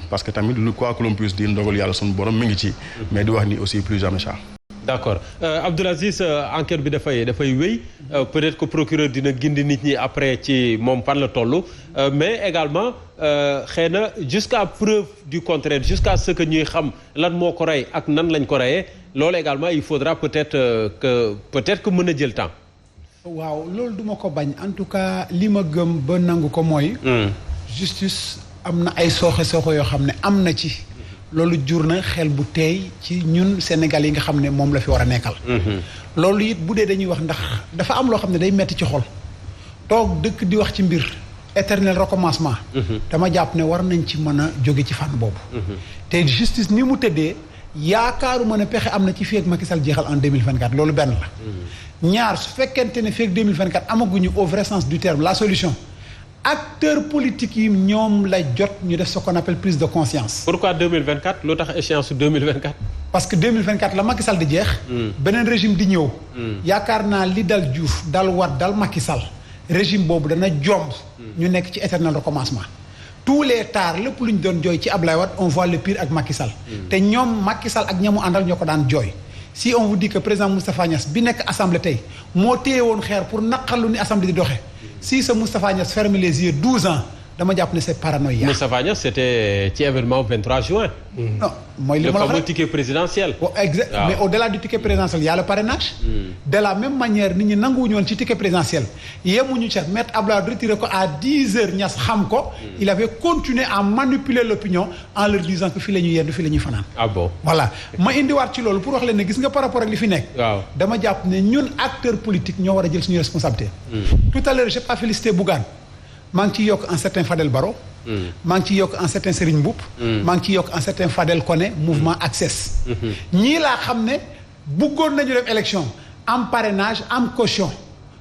parce que tamit lu quoi que l'on puisse dire ndogal yàlla sunu borom mi ngi ci. mais di wax ni aussi plus jamais ça. d'accord Abdoul Aziz enquête bi dafay wéy peut-être que procureur dina gindi nit ñi après ci moom fan la toll mais également xëy na jusqu'à preuve du contraire jusqu'à ce que ñuy xam lan moo ko rey ak nan lañ ko reyee loolu également il faudra peut-être que mën a jël temps. waaw loolu duma ko bañ en tout cas li ma gëm ba nangu ko mooy. justice am na ay sooxe yoo xam ne am na ci. loolu jur na xel bu teey ci ñun Sénégal yi nga xam ne moom la fi war a nekkal. loolu it bu dee dañuy wax ndax dafa am loo xam ne day metti ci xol toog dëkk di wax ci mbir éternel recommencement. dama jàpp ne war nañ ci mën a jóge ci fànn boobu. te justice ni mu tëddee yaakaaruma ne pexe am na ci fii ak Macky Sall jeexal en 2024 loolu benn la. ñaar su fekkente ne fii ak 2024 amaguñu au vrai sens du terme la solution. acteurs politiques yi ñoom la jot ñu def ce qu'on appelle prise de conscience. pourquoi 2024 loo tax échéance 2024. parce que 2024 la Macky Sall di jeex. beneen régime di ñëw. yaakaar naa li dal Diouf dal Wade dal Macky Sall régime boobu dana jomb. ñu nekk ci éternel recommencement. tous les tares lépp lu ñu doon jooy ci Ablaye Wade on voit le pire ak Macky Sall. te ñoom Macky Sall ak ñamu àndal ñoo ko daan jooy. si on vous dit que président Moustapha Niass bi nekk assemblée tey moo téye woon xeer pour naqarlu ni assemblée di doxee. si ce Moustapha Niass ferme les yeux 12 ans dama jàpp ne c'est paranoïa. Moustapha Niass c'était ci événement 23 juin. non mooy li ma la wax rek le fameux ticket présidentiel. exact mais au-delà du ticket présidentiel y a le parrainage. de la même manière nit ñi nanguwuñu woon ci ticket présidentiel yemuñu ca maître Abdoulaye retiré ko à 10 heures Niass xam ko. il avait continué à manipuler l'opinion en leur disant que fii la ñuy yendu fii la ñuy fanaan. ah bon voilà ma indiwaat ci loolu pour wax leen ne gis nga par rapport ak li fi nekk. waaw dama jàpp ne ñun acteurs politiques ñoo war a jël suñu responsabilité. tout à l'heure j'ai pas félicité Bougane. maa ngi ciy yokk un certain Fadel Barro. maa ngi ciy yokk un certain Serigne Mboup. maa ngi ciy yokk un certain Fadel Koné mouvement Access. ñii laa xam ne bëggoon nañu def élection am parrainage am caution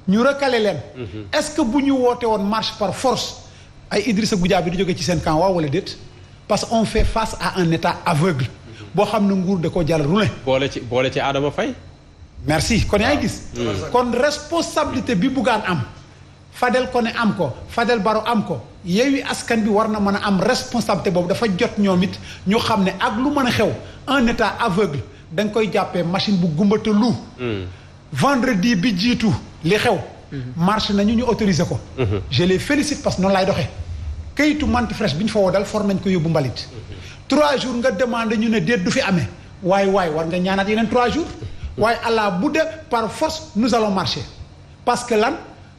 ñu recalé leen. est-ce que bu ñu woote woon marche par force ay Idrissa Goudiaby di jóge ci seen camp waaw wala déet parce que on fait face à un état aveugle. boo xam ne nguur da koo jàll rule. boole ci Adama Faye. merci kon yaa ngi gis. kon responsabilité bi Bougane am. Fadel Koné am ko Fadel Barro am ko Yewwi Askan bi war na mën a am responsabilité boobu dafa jot ñoom it ñu xam ne ak lu mën a xew un état aveugle da nga koy jàppee machine bu gumbata lu vendredi bi jiitu li xew marche nañu ñu autorisé ko je les félicite parce que noonu laay doxee kayitu mante fraîche bi ñu fa wodal for nañ ko yóbbu mbalit 3 jours nga demandé ñu ne déet du fi amee waaye war nga ñaanaat yeneen 3 jours waaye àla bu de par force nous allons marcher parce que lan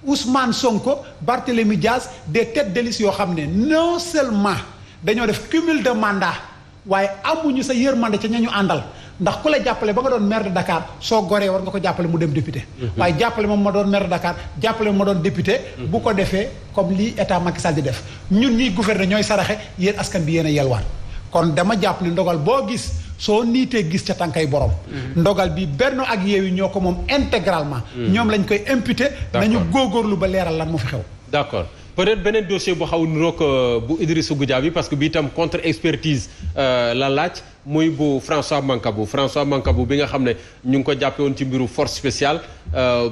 Ousmane Sonko Barthélémy Diaz des têtes de liste yoo xam ne non seulement dañoo def cumul de mandat waaye amuñu sa yërmande ca ña ñu àndal ndax ku la jàppale ba nga doon maire de Dakar soo goree war nga ko jàppale mu dem député. waaye jàppale moom ma doon maire de Dakar jàppale ma doon député. bu ko defee comme lii état Macky Sall di def ñun ñuy gouverner ñooy saraxe yéen askan bi yéen a yelwaan kon dama jàpp ne ndogal boo gis soo niitee gis ca tànkay borom. ndogal bi Benno ak Yewwi ñoo ko moom intégralement. ñoom lañ koy imputer. nañu góorgóorlu ba leeral lan moo fi xew. d'accord peut-être beneen dossier bu xaw niroog bu Idrissa Goudiaby parce que bi itam contre expertise la laaj muy bu François Mancabou bi nga xam ne ñu ngi ko jàppe woon ci mbiru force spéciale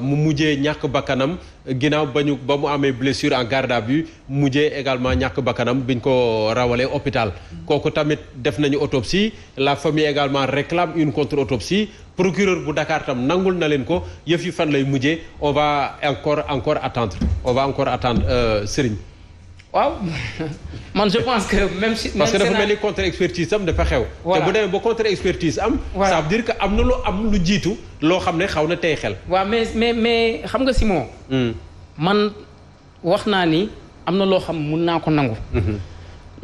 mu mujjee ñàkk bakkanam ginnaaw ba mu amee blessure en garde à vue mujjee également ñàkk bakkanam biñ ko rawalee hôpital kooku tamit def nañu autopsie la famille également réclame une contre-autopsie procureur bu Dakar tam nangul na leen ko yëf yi fan lay mujjee on va encore attendre Serigne. waaw man je pense que même si. parce que dafa mel ni contre expertise am dafa xew. te bu demee ba contre expertise am. ça veut dire que am na lu jiitu loo xam ne xaw na tey xel. waaw mais xam nga Simon. man wax naa ni am na loo xam mun naa ko nangu.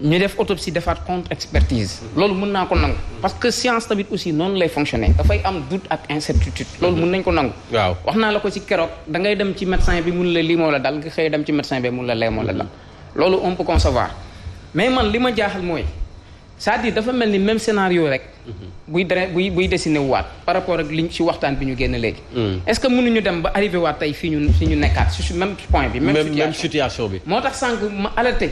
ñu def autopsie defaat contre expertise. loolu mën naa ko nangu. parce que science tamit aussi noonu lay fonctionner. dafay am doute ak incertitude. loolu mën nañ ko nangu. waaw wax naa la ko ci keroog da ngay dem ci médecin bi mun la lii moo la dal nga xëy dem ci médecin bi mun la lee moo la dal. loolu on peut concevoir mais man li ma jaaxal mooy c'est-à-dire dafa mel ni même scénario rek. buy dessiné waat par rapport ak liñ ci waxtaan bi ñu génn léegi. est-ce que mënuñu dem ba arrivé waat tey fii ñu nekkaat sur même point bi. même situation bi. moo tax sànq ma alerté.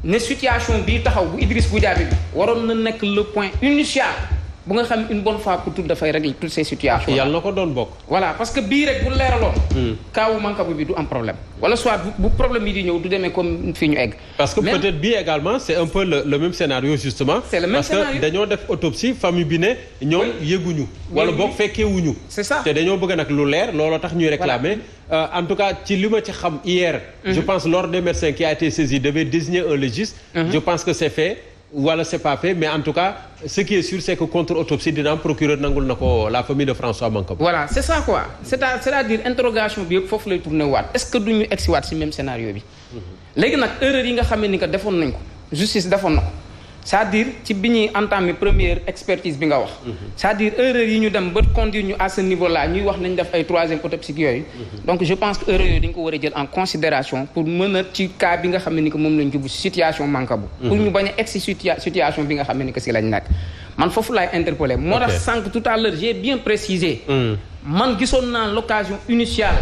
ne situation bii taxaw bu Idriss Goudiaby bi waroon na nekk le point initial bu nga xam une bonne fois pour toutes dafay régler toutes ces situations. yàlla na ko doon bokk. voilà parce que bii rek bu leeraloon. kaawu Mancabou bi du am problème. wala soit bu problème yi di ñëw du demee comme fii ñu egg. parce que peut-être bii également c'est un peu le même scénario justement. c'est le même scénario parce que dañoo def autopsie famille bi ne ñoom yëguñu. wala boog fekkee wuñu. c'est ça te dañoo bëgg nag lu leer looloo tax ñuy réclamer. En tout cas ci li ma ci xam hier. je pense l'ordre des médecins qui a été saisi devait désigner un légiste. je pense que c'est fait. wala c'est pas fait mais en tout cas ce qui est sûr c'est que contre autopsie dina am procureur nangul na ko la famille de François Mancabou. voilà c'est ça quoi c'est-à-dire interrogation bi yëpp foofu lay tourner waat est-ce que duñu egsi waat ci même scénario bi. léegi nag erreur yi nga xam ne ni que defoon nañ ko justice defoon na ko c'est-à-dire ci bi ñuy entamé première expertise bi nga wax. c'est-à-dire erreur yi ñu dem ba conduire ñu à ce niveau là ñuy wax nañ def ay troisième autopsie yooyu. donc je pense que erreur yooyu dañ ko war a jël en considération pour mën a ci cas bi nga xam ne ni que moom lañ jublu situation Mancabou. pour ñu bañ a egg si situation bi nga xam ne ni que si lañ nekk. man foofu laay interpellé. moo tax sànq tout à l'heure j'ai bien précisé. man gisoon naa l'occasion initiale.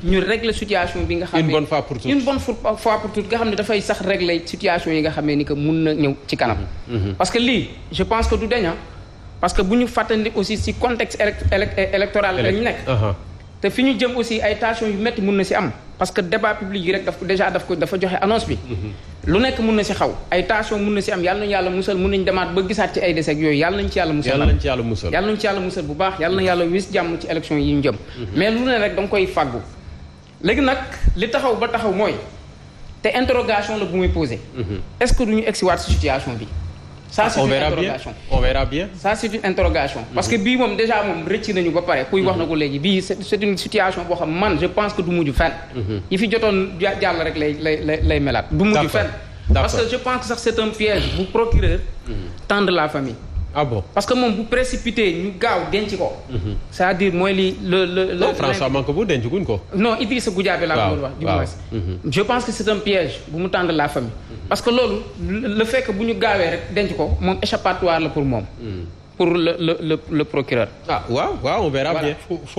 ñu régler situation bi nga xam ne une bonne fois pour toutes nga xam ne dafay sax régler situation yi nga xam ne ni que mun na ñëw ci kanam. parce que lii je pense que du dañ parce que bu ñu fàttali aussi ci contexte électoral lañu nekk. te fi ñu jëm aussi ay tensions yu métti mun na ci am. parce que débat public yi rek dafa joxe annonce bi. lu nekk mun na ci xaw ay tensions mun na ci am yàlla nañu yàlla musal mun nañu demaat ba gisaat ci ay décès ak yooyu yàlla nañu ci yàlla musal. yàlla nañu ci yàlla musal bu baax yàlla na yàlla wis jàmm ci élection yi ñu jëm. mais lu ne rek da nga koy fàggu. léegi nag li taxaw ba taxaw mooy te interrogation la bu muy posé. est-ce que duñu egsiwaat ci situation bi. ça c'est une interrogation on verra bien. ça c'est une interrogation. parce que bii moom déjà moom rëcc nañu ba pare. kuy wax na ko léegi bii c'est une situation boo xam man je pense que du mujj fenn. yi fi jotoon jàll rek lay melaat. du mujj fenn. parce que je pense que sax c'est un piège bu procureur. tendre la famille. ah bon parce que moom bu précipité ñu gaaw denc ko. c'est-à-dire mooy li le François Mancabou denc guñ ko. non Idrissa Goudiaby laa ko wax. du moins je pense que c'est un piège bu mu tendre la famille. parce que loolu le fait que bu ñu gaawee rek denc ko moom échappatoire la pour moom. pour le procureur. waaw on verra bien.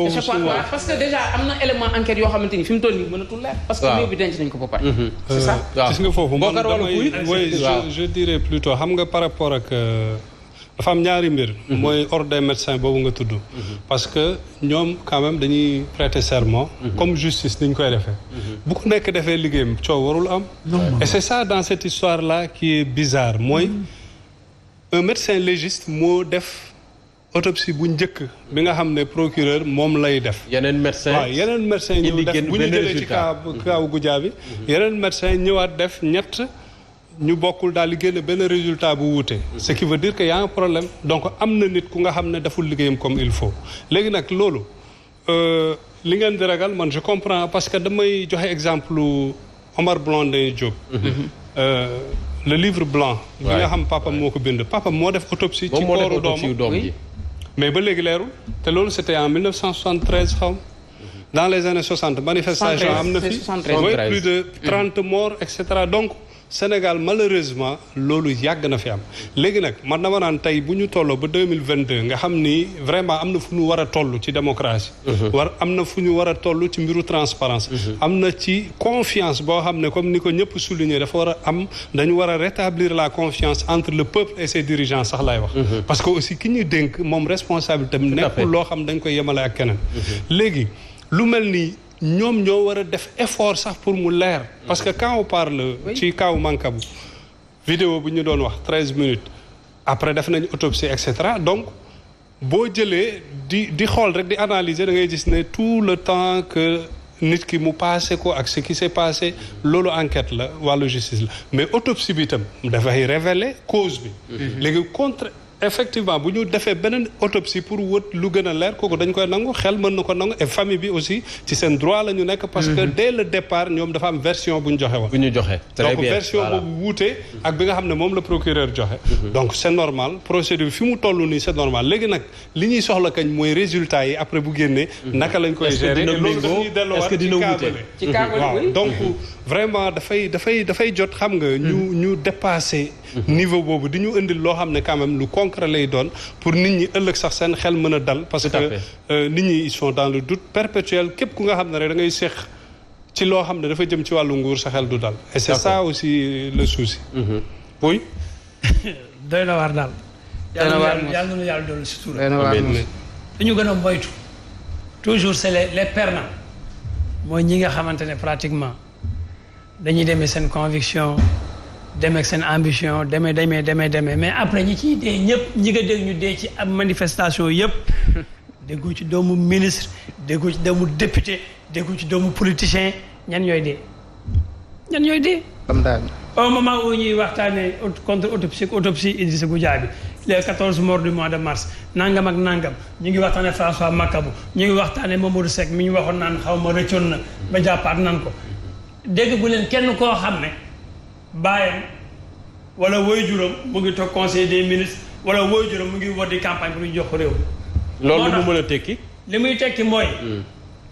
échappatoire parce que déjà am na élément enquête yoo xamante ni fi mu toll nii mënatul leer. parce que néew bi denc nañ ko ba pare. c'est ça. gis nga foofu man je dirais plutôt xam nga par rapport ak. dafa am ñaari mbir. mooy ordre des médecins boobu nga tudd. parce que ñoom quand même dañuy prêter serment. comme justice ni ñu koy defee. bu ko nekk defee liggéeyam coow warul am. et c'est ça dans cette histoire là qui est bizarre mooy un médecin légiste moo def autopsie bu njëkk bi nga xam ne procureur moom lay def. yeneen médecin waaw yeneen médecin ñëw def bu ñu jëlee ci kaaw Goudiaby yeneen médecin ñëwaat def ñett. ñu bokkul daal di génne benn résultat bu wuute. ce qui veut dire que y a un problème donc am na nit ku nga xam ne deful liggéeyam comme il faut léegi nag loolu li ngeen di ragal man je comprends parce que damay joxe exemple Omar Blondin Diop. le livre blanc. bi nga xam papa moo ko bind papa moo def autopsie. ci kooru doom ji mais ba léegi leerul te loolu c'était en 1973 xaw dans les années 60 manifestation am na fi. plus de 30 morts et cetera donc. Sénégal malheureusement loolu yàgg na fi am léegi nag man dama naan tey bu ñu tolloo ba 2022 nga xam ni vraiment am na fu ñu war a toll ci démocratie am na fu ñu war a toll ci mbiru transparence am na ci confiance boo xam ne comme ni ko ñëpp souligner dafa war a am dañu war a rétablir la confiance entre le peuple et ses dirigeants sax lay wax parce que aussi ki ñuy dénk moom responsabilité am nekkul loo xam dañ koy yemale ak keneen léegi lu mel nii ñoom ñoo war a def effort sax pour mu leer parce que quand on parle ci kaw Mancabou vidéo bu ñu doon wax 13 minutes après def nañ autopsie et cetera donc boo jëlee di xool rek di analyser da ngay gis ne tout le temps que nit ki mu passé ko ak ce qui s'est passé loolu enquête la wàllu justice la mais autopsie bi itam dafay révéler cause bi léegi effectivement bu ñu defee beneen autopsie pour wët lu gën a leer kooku dañ koy nangu xel mën na ko nangu et famille bi aussi ci seen droit la ñu nekk parce que dès le départ ñoom dafa am version bu ñu joxe woon. bu ñu joxe très bien donc version boobu wuute ak bi nga xam ne moom la procureur joxe. donc c'est normal procédure fi mu toll nii c'est normal léegi nag li ñuy soxla kañ mooy résultat yi après bu génnee. naka lañ koy gérer et loolu dañuy delluwaat ci kaabale waaw donc vraiment dafay jot xam nga. ñu dépasser. niveau boobu di ñu indil loo xam ne quand même lu concret lay doon pour nit ñi ëllëg sax seen xel mën a dal parce que nit ñi ils sont dans le doute perpétuel képp ku nga xam ne rek da ngay seex ci loo xam ne dafa jëm ci wàllu nguur sa xel du dal et c'est ça aussi le souci oui doy na waar daal yàlla na yàlla dolli sutura. dañu gën a moytu toujours c'est les perdants mooy ñi nga xamante ne pratiquement dañuy demee seen conviction demee seen ambition demee mais après ñi ciy dee ñëpp ñi nga dégg ñu dee ci ab manifestation yëpp déggu ci doomu ministre déggu ci doomu député déggu ci doomu politicien ñan ñooy dee au moment où ñuy waxtaanee contre autopsie Idrissa Goudiaby les 14 morts du mois de mars nangam ak nangam ñu ngi waxtaanee François Mancabou ñu ngi waxtaanee Mamadou Seck mi ñu waxoon naan xaw ma rëccoon na ba jàppaat nan ko dégg bu leen kenn koo xam ne baayam wala waajuram mu ngi toog conseil des ministres wala waajuram mu ngi woo di campagne pour ñu jox ko réew mi. loolu mu mën a tekki. li muy tekki mooy.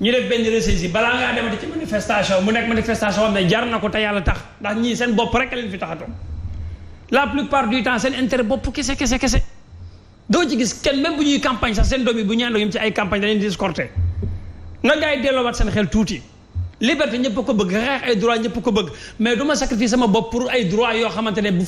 ñu def benn ressaisi balaa ngaa demati ci manifestation mu nekk manifestation xam ne jar na ko te yàlla tax ndax ñii seen bopp rek leen fi tax a toog la plupart du temps seen intérêt bopp kese doo ci gis kenn même bu ñuy campagne sax seen doom yi bu ñu àndoo ñoom ci ay campagne da leen di escorter na gars yi delloowaat seen xel tuuti liberté ñëpp ko bëgg xeex ay droit ñëpp ko bëgg mais du ma sacrifier sama bopp pour ay droit yoo xamante ne bu